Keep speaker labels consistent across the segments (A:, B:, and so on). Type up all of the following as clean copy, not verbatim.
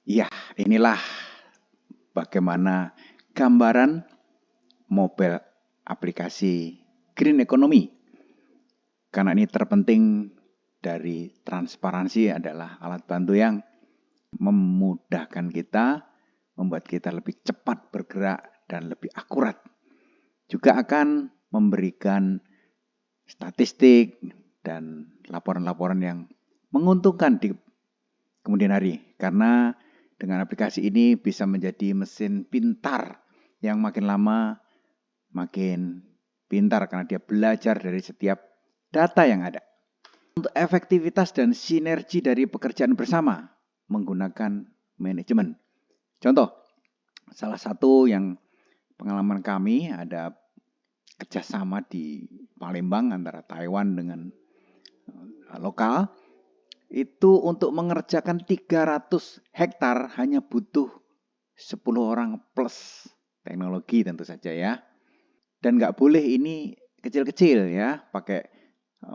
A: Ya, inilah bagaimana gambaran mobile aplikasi Green Economy. Karena ini terpenting dari transparansi adalah alat bantu yang memudahkan kita, membuat kita lebih cepat bergerak dan lebih akurat. Juga akan memberikan statistik dan laporan-laporan yang menguntungkan di kemudian hari. Karena dengan aplikasi ini bisa menjadi mesin pintar yang makin lama makin pintar karena dia belajar dari setiap data yang ada. Untuk efektivitas dan sinergi dari pekerjaan bersama menggunakan manajemen. Contoh, salah satu yang pengalaman kami ada kerjasama di Palembang antara Taiwan dengan lokal. Itu untuk mengerjakan 300 hektar hanya butuh 10 orang plus teknologi tentu saja ya. Dan nggak boleh ini kecil-kecil ya, pakai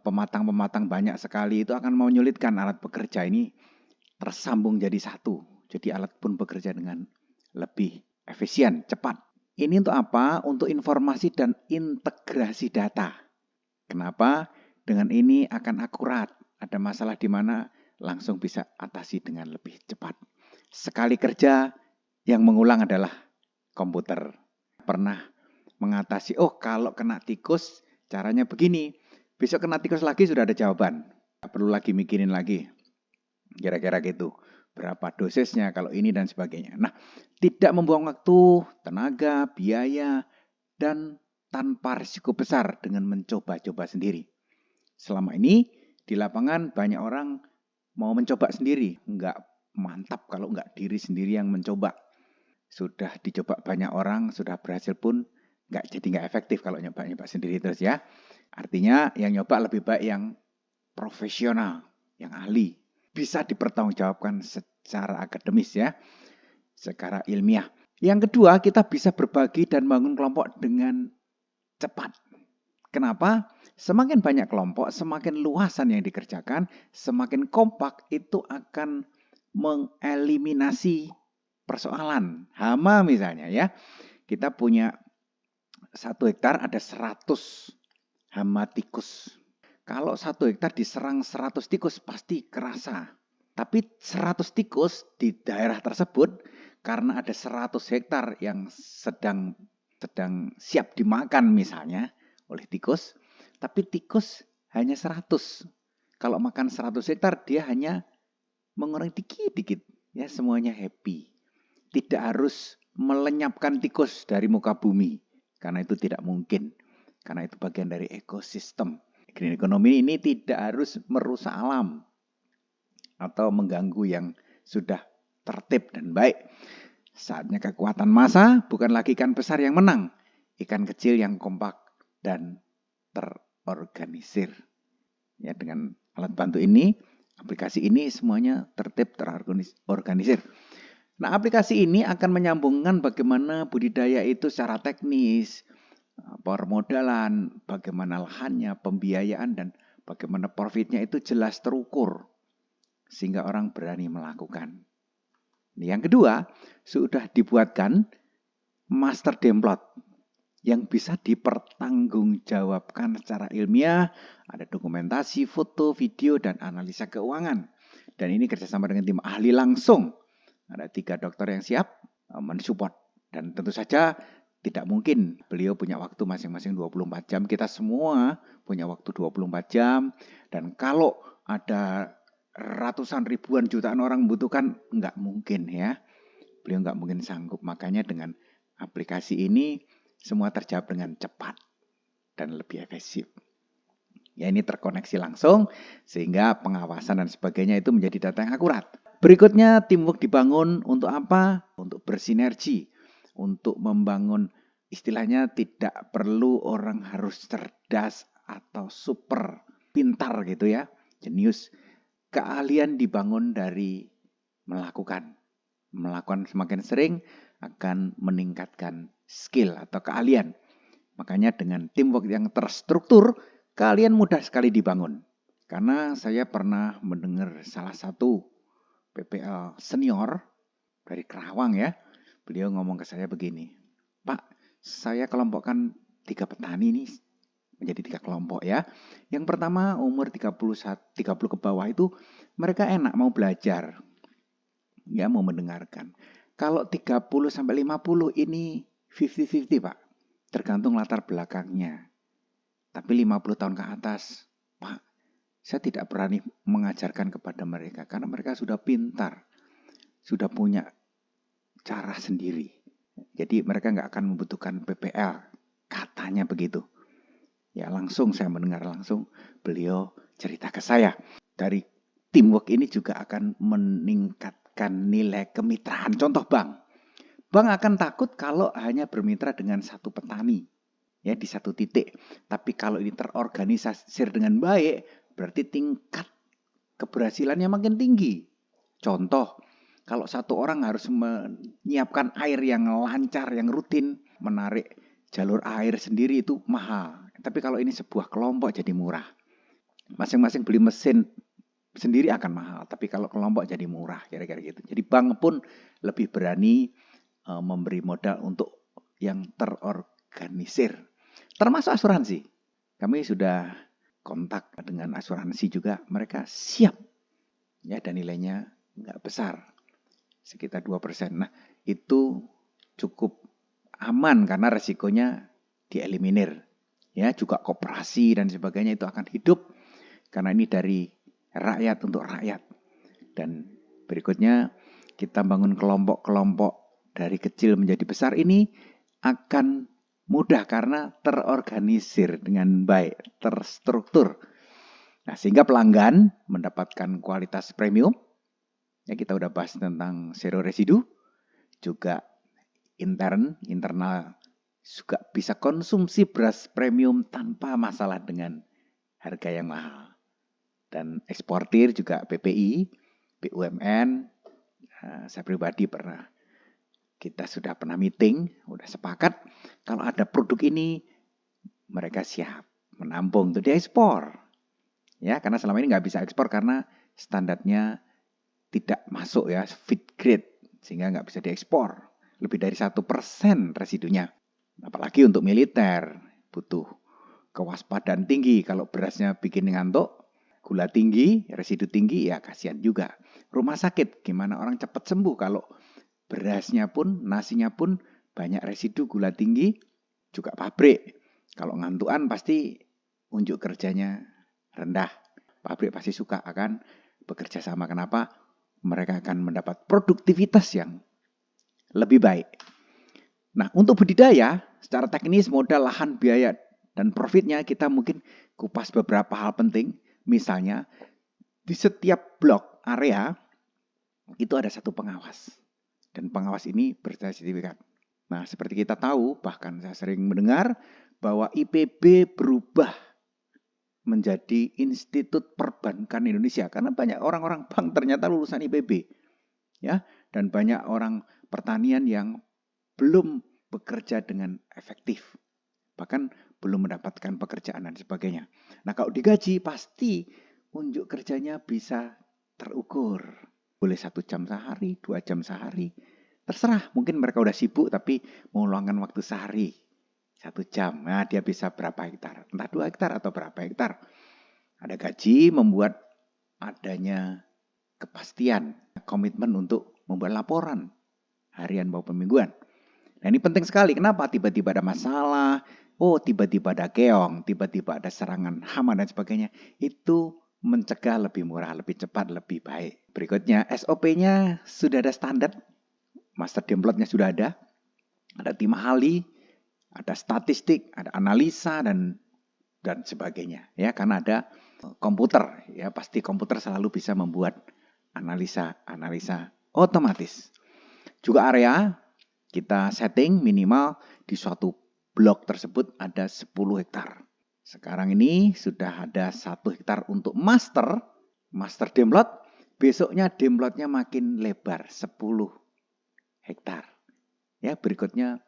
A: pematang-pematang banyak sekali itu akan menyulitkan alat bekerja ini tersambung jadi satu. Jadi alat pun bekerja dengan lebih efisien, cepat. Ini untuk apa? Untuk informasi dan integrasi data. Kenapa? Dengan ini akan akurat. Ada masalah di mana langsung bisa atasi dengan lebih cepat. Sekali kerja yang mengulang adalah komputer. Pernah mengatasi, kalau kena tikus caranya begini. Besok kena tikus lagi sudah ada jawaban. Tidak perlu lagi mikirin lagi. Kira-kira gitu. Berapa dosisnya kalau ini dan sebagainya. Nah, tidak membuang waktu, tenaga, biaya, dan tanpa risiko besar dengan mencoba-coba sendiri. Selama ini di lapangan banyak orang mau mencoba sendiri. Enggak mantap kalau enggak diri sendiri yang mencoba. Sudah dicoba banyak orang, sudah berhasil pun enggak efektif kalau nyoba-nyoba sendiri terus ya. Artinya yang nyoba lebih baik yang profesional, yang ahli. Bisa dipertanggungjawabkan secara akademis ya, secara ilmiah. Yang kedua, kita bisa berbagi dan bangun kelompok dengan cepat. Kenapa? Semakin banyak kelompok, semakin luasan yang dikerjakan, semakin kompak itu akan mengeliminasi persoalan. Hama misalnya ya. Kita punya 1 hektar ada 100 hama tikus. Kalau 1 hektar diserang 100 tikus pasti kerasa. Tapi 100 tikus di daerah tersebut karena ada 100 hektar yang sedang siap dimakan misalnya oleh tikus, tapi tikus hanya 100. Kalau makan 100 hektar dia hanya mengurangi dikit-dikit, ya semuanya happy. Tidak harus melenyapkan tikus dari muka bumi, karena itu tidak mungkin. Karena itu bagian dari ekosistem. Green economy ini tidak harus merusak alam atau mengganggu yang sudah tertib dan baik. Saatnya kekuatan massa bukan lagi ikan besar yang menang, ikan kecil yang kompak dan terorganisir. Ya, dengan alat bantu ini, aplikasi ini semuanya tertib terorganisir. Nah, aplikasi ini akan menyambungkan bagaimana budidaya itu secara teknis, permodalan, bagaimana lahannya, pembiayaan, dan bagaimana profitnya itu jelas terukur. Sehingga orang berani melakukan. Yang kedua, sudah dibuatkan master template yang bisa dipertanggungjawabkan secara ilmiah, ada dokumentasi, foto, video, dan analisa keuangan. Dan ini kerjasama dengan tim ahli langsung. Ada 3 dokter yang siap mensupport. Dan tentu saja tidak mungkin beliau punya waktu masing-masing 24 jam. Kita semua punya waktu 24 jam. Dan kalau ada ratusan ribuan jutaan orang membutuhkan, nggak mungkin ya. Beliau nggak mungkin sanggup. Makanya dengan aplikasi ini semua terjawab dengan cepat dan lebih efisien. Ya, ini terkoneksi langsung sehingga pengawasan dan sebagainya itu menjadi data yang akurat. Berikutnya teamwork dibangun untuk apa? Untuk bersinergi, untuk membangun istilahnya tidak perlu orang harus cerdas atau super pintar gitu ya, jenius. Keahlian dibangun dari melakukan. Melakukan semakin sering akan meningkatkan skill atau keahlian. Makanya dengan teamwork yang terstruktur, keahlian mudah sekali dibangun. Karena saya pernah mendengar salah satu PPL senior dari Kerawang ya. Beliau ngomong ke saya begini, Pak, saya kelompokkan 3 petani ini menjadi 3 kelompok ya. Yang pertama umur 30 ke bawah itu mereka enak mau belajar, ya mau mendengarkan. Kalau 30 sampai 50 ini 50-50 Pak, tergantung latar belakangnya. Tapi 50 tahun ke atas, Pak, saya tidak berani mengajarkan kepada mereka karena mereka sudah pintar, sudah punya cara sendiri. Jadi mereka nggak akan membutuhkan PPL, katanya begitu. Ya langsung saya mendengar langsung beliau cerita ke saya. Dari teamwork ini juga akan meningkatkan nilai kemitraan. Contoh bank akan takut kalau hanya bermitra dengan satu petani ya di satu titik. Tapi kalau ini terorganisir dengan baik, berarti tingkat keberhasilannya makin tinggi. Contoh, kalau satu orang harus menyiapkan air yang lancar, yang rutin, menarik jalur air sendiri itu mahal. Tapi kalau ini sebuah kelompok jadi murah. Masing-masing beli mesin sendiri akan mahal, tapi kalau kelompok jadi murah, kira-kira gitu. Jadi bank pun lebih berani memberi modal untuk yang terorganisir. Termasuk asuransi. Kami sudah kontak dengan asuransi juga, mereka siap. Ya, dan nilainya nggak besar, sekitar 2%. Nah, itu cukup aman karena resikonya dieliminir. Ya, juga koperasi dan sebagainya itu akan hidup karena ini dari rakyat untuk rakyat. Dan berikutnya kita bangun kelompok-kelompok dari kecil menjadi besar ini akan mudah karena terorganisir dengan baik, terstruktur. Nah, sehingga pelanggan mendapatkan kualitas premium. Ya, kita udah bahas tentang zero residu. Juga internal juga bisa konsumsi beras premium tanpa masalah dengan harga yang mahal. Dan eksportir juga PPI, BUMN, saya pribadi kita sudah pernah meeting, udah sepakat kalau ada produk ini mereka siap menampung untuk diekspor. Ya, karena selama ini nggak bisa ekspor karena standarnya tidak masuk ya, feed grade, sehingga nggak bisa diekspor. Lebih dari 1% residunya. Apalagi untuk militer, butuh kewaspadaan tinggi. Kalau berasnya bikin ngantuk, gula tinggi, residu tinggi, ya kasihan juga. Rumah sakit, gimana orang cepat sembuh kalau berasnya pun, nasinya pun banyak residu gula tinggi, juga pabrik. Kalau ngantuan pasti unjuk kerjanya rendah. Pabrik pasti suka akan bekerja sama. Kenapa? Mereka akan mendapat produktivitas yang lebih baik. Nah, untuk budidaya, secara teknis, modal, lahan, biaya, dan profitnya kita mungkin kupas beberapa hal penting. Misalnya, di setiap blok area, itu ada satu pengawas. Dan pengawas ini bersertifikat. Nah, seperti kita tahu, bahkan saya sering mendengar, bahwa IPB berubah menjadi Institut Perbankan Indonesia. Karena banyak orang-orang bank ternyata lulusan IPB. Ya, dan banyak orang pertanian yang belum bekerja dengan efektif. Bahkan belum mendapatkan pekerjaan dan sebagainya. Nah, kalau digaji pasti unjuk kerjanya bisa terukur. Boleh 1 jam sehari, 2 jam sehari. Terserah, mungkin mereka udah sibuk tapi mau luangkan waktu sehari. 1 jam, nah dia bisa berapa hektar. Entah 2 hektar atau berapa hektar. Ada gaji membuat adanya kepastian, komitmen untuk membuat laporan harian maupun mingguan. Nah, ini penting sekali. Kenapa? Tiba-tiba ada masalah, tiba-tiba ada keong, tiba-tiba ada serangan hama dan sebagainya. Itu mencegah lebih murah, lebih cepat, lebih baik. Berikutnya, SOP-nya sudah ada standar, master template-nya sudah ada tim ahli, ada statistik, ada analisa dan sebagainya. Ya, karena ada komputer, ya pasti komputer selalu bisa membuat analisa otomatis. Juga area kita setting minimal di suatu blok tersebut ada 10 hektar. Sekarang ini sudah ada 1 hektar untuk master demlot. Besoknya demlotnya makin lebar 10 hektar. Ya, berikutnya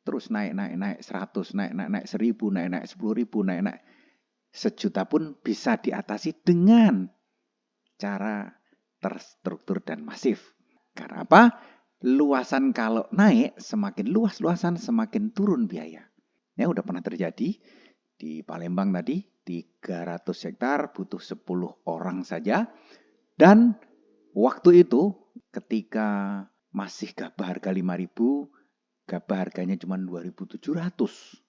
A: terus naik 100, naik 1000, naik 10.000, naik 1.000.000 pun bisa diatasi dengan cara terstruktur dan masif. Karena apa? luasan kalau naik, semakin luas-luasan, semakin turun biaya. Ya udah pernah terjadi di Palembang tadi, 300 hektar butuh 10 orang saja. Dan waktu itu ketika masih gabah harga 5.000, gabah harganya cuma 2.700.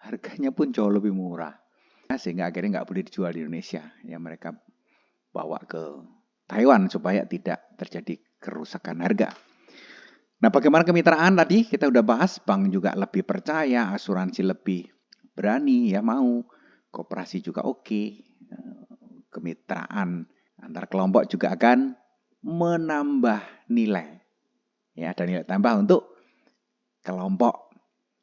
A: Harganya pun jauh lebih murah. Sehingga akhirnya nggak boleh dijual di Indonesia. Ya mereka bawa ke Taiwan supaya tidak terjadi kerusakan harga. Nah, bagaimana kemitraan tadi kita udah bahas, bank juga lebih percaya, asuransi lebih berani ya mau, koperasi juga oke. Kemitraan antar kelompok juga akan menambah nilai. Ya, ada nilai tambah untuk kelompok.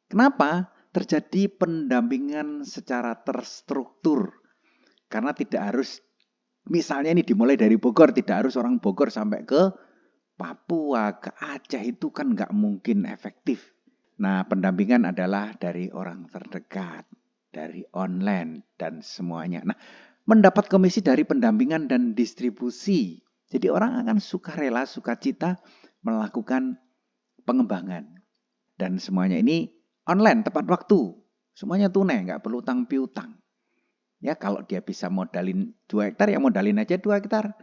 A: Kenapa? Terjadi pendampingan secara terstruktur. Karena tidak harus, misalnya ini dimulai dari Bogor, tidak harus orang Bogor sampai ke Papua, ke Aceh, itu kan nggak mungkin efektif. Nah, pendampingan adalah dari orang terdekat, dari online, dan semuanya. Nah, mendapat komisi dari pendampingan dan distribusi. Jadi orang akan sukarela, sukacita melakukan pengembangan. Dan semuanya ini online, tepat waktu. Semuanya tunai, nggak perlu utang piutang. Ya, kalau dia bisa modalin 2 hektar, ya modalin aja 2 hektar.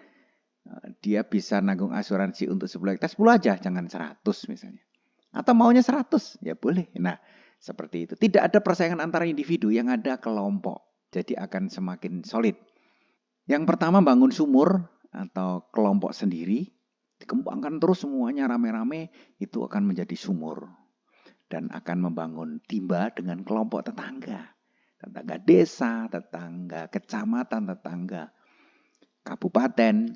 A: Dia bisa nanggung asuransi untuk 10 hektar, 10 aja, jangan 100 misalnya. Atau maunya 100, ya boleh. Nah, seperti itu. Tidak ada persaingan antara individu, yang ada kelompok. Jadi akan semakin solid. Yang pertama bangun sumur atau kelompok sendiri, dikembangkan terus semuanya rame-rame, itu akan menjadi sumur. Dan akan membangun timba dengan kelompok tetangga. Tetangga desa, tetangga kecamatan, tetangga kabupaten,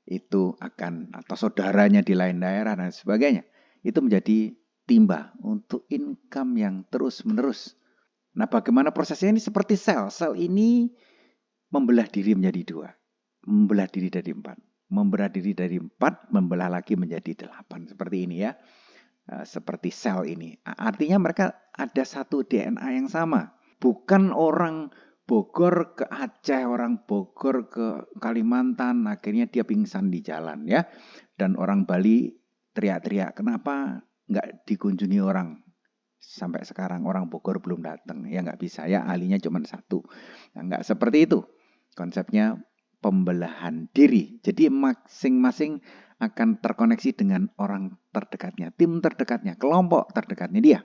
A: itu akan, atau saudaranya di lain daerah dan sebagainya, itu menjadi timba untuk income yang terus-menerus. Nah, bagaimana prosesnya ini? Seperti sel. Sel ini membelah diri menjadi 2, membelah diri dari 4, membelah diri dari 4, membelah lagi menjadi 8. Seperti ini ya. Seperti sel ini. Artinya mereka ada satu DNA yang sama. Bukan orang Bogor ke Aceh, orang Bogor ke Kalimantan, akhirnya dia pingsan di jalan ya. Dan orang Bali teriak-teriak, kenapa nggak dikunjungi orang? Sampai sekarang orang Bogor belum datang. Ya nggak bisa ya, ahlinya cuma 1. Nah, nggak seperti itu. Konsepnya pembelahan diri. Jadi masing-masing akan terkoneksi dengan orang terdekatnya, tim terdekatnya, kelompok terdekatnya dia.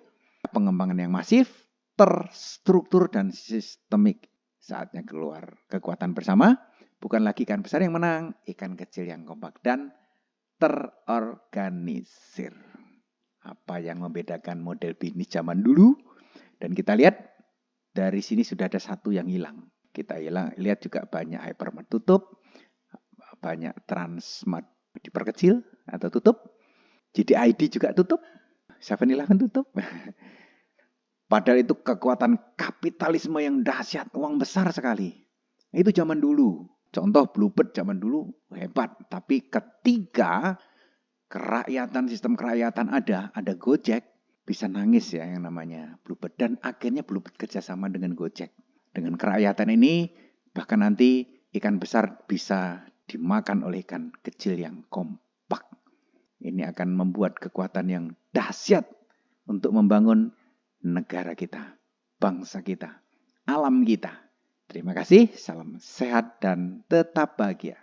A: Pengembangan yang masif, terstruktur, dan sistemik. Saatnya keluar kekuatan bersama, bukan lagi ikan besar yang menang, ikan kecil yang kompak dan terorganisir. Apa yang membedakan model bisnis zaman dulu? Dan kita lihat, dari sini sudah ada satu yang hilang. Kita lihat juga banyak hypermart tutup, banyak Transmart diperkecil atau tutup, JDID juga tutup, 7-Eleven tutup. Padahal itu kekuatan kapitalisme yang dahsyat, uang besar sekali. Itu zaman dulu. Contoh Bluebird zaman dulu hebat. Tapi ketika kerakyatan, sistem kerakyatan ada Gojek, bisa nangis ya yang namanya Bluebird. Dan akhirnya Bluebird kerjasama dengan Gojek. Dengan kerakyatan ini, bahkan nanti ikan besar bisa dimakan oleh ikan kecil yang kompak. Ini akan membuat kekuatan yang dahsyat untuk membangun negara kita, bangsa kita, alam kita. Terima kasih, salam sehat dan tetap bahagia.